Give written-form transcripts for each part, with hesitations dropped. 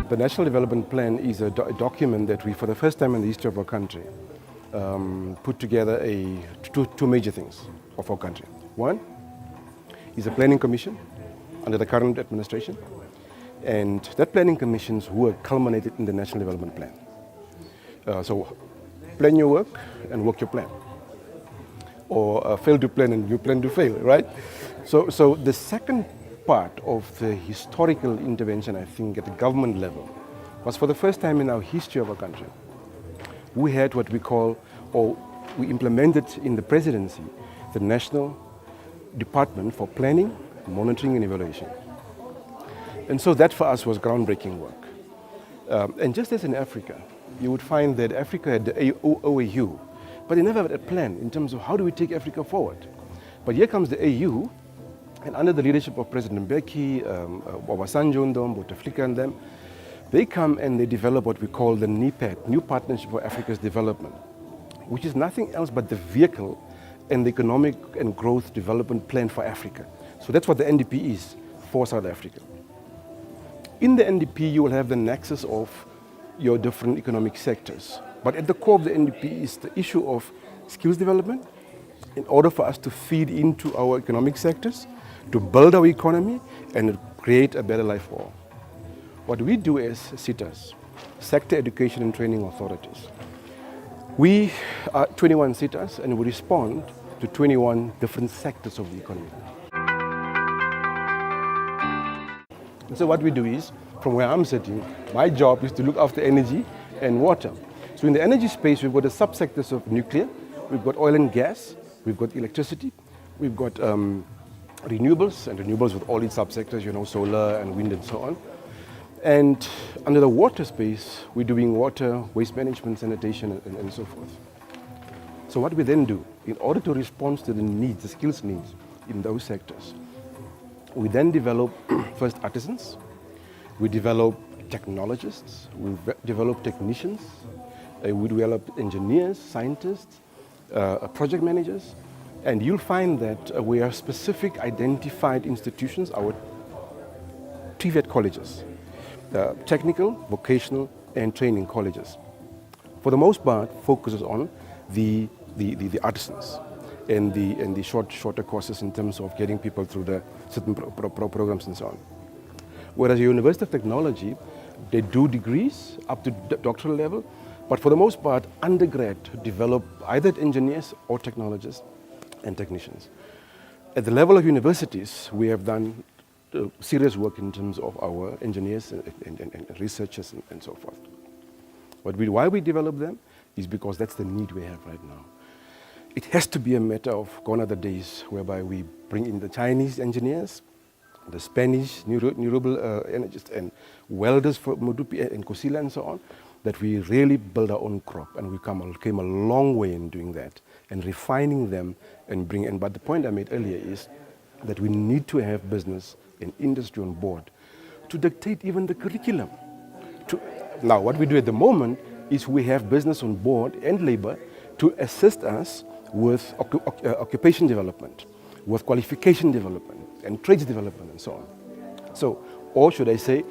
The National Development Plan is a document that we, for the first time in the history of our country, put together two major things of our country. One is a planning commission under the current administration, and that planning commission's work culminated in the National Development Plan. So plan your work and work your plan, or fail to plan and you plan to fail, right? So the second part of the historical intervention, I think, at the government level was for the first time in our history of our country. We had what we call, or we implemented in the presidency, the National Department for Planning, Monitoring and Evaluation. And so that for us was groundbreaking work. And just as in Africa, you would find that Africa had the OAU, but they never had a plan in terms of how do we take Africa forward. But here comes the AU, and under the leadership of President Mbeki, Obasanjo Ndombo, Bouteflika and them, they come and they develop what we call the NEPAD, New Partnership for Africa's Development, which is nothing else but the vehicle and the economic and growth development plan for Africa. So that's what the NDP is for South Africa. In the NDP, you will have the nexus of your different economic sectors. But at the core of the NDP is the issue of skills development in order for us to feed into our economic sectors, to build our economy and create a better life for all. What we do as SETAs, Sector Education and Training Authorities, we are 21 SETAs and we respond to 21 different sectors of the economy. And so what we do is, from where I'm sitting, my job is to look after energy and water. So in the energy space, we've got the subsectors of nuclear, we've got oil and gas, we've got electricity, we've got renewables, and renewables with all its subsectors, you know, solar and wind and so on. And under the water space, we're doing water, waste management, sanitation, and so forth. So what we then do, in order to respond to the needs, the skills needs in those sectors, we then develop first artisans, we develop technologists, we develop technicians, we develop engineers, scientists, project managers, and you'll find that we are specific identified institutions, our TVET colleges, technical, vocational, and training colleges. For the most part, focuses on the artisans and the shorter courses in terms of getting people through the certain programs and so on. Whereas the University of Technology, they do degrees up to doctoral level, but for the most part, undergrad develop either engineers or technologists and technicians. At the level of universities, we have done serious work in terms of our engineers and researchers and so forth. Why we develop them is because that's the need we have right now. It has to be a matter of gone are the days whereby we bring in the Chinese engineers, the Spanish renewable energies and welders for Modupi and Kosila and so on, that we really build our own crop, and we came a long way in doing that and refining them and bring in. But the point I made earlier is that we need to have business and industry on board to dictate even the curriculum. Now, what we do at the moment is we have business on board and labor to assist us with occupation development, with qualification development and trades development and so on. So, or should I say,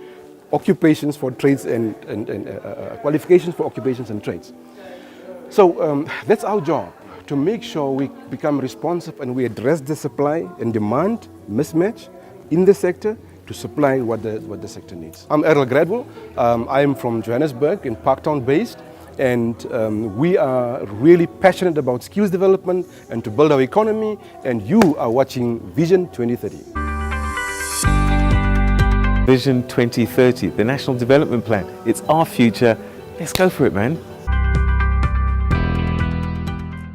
occupations for trades and qualifications for occupations and trades. So that's our job, to make sure we become responsive and we address the supply and demand mismatch in the sector to supply what the sector needs. I'm Errol Gradwell. I am from Johannesburg, in Parktown based, and we are really passionate about skills development and to build our economy, and you are watching Vision 2030. Vision 2030, the National Development Plan. It's our future. Let's go for it, man.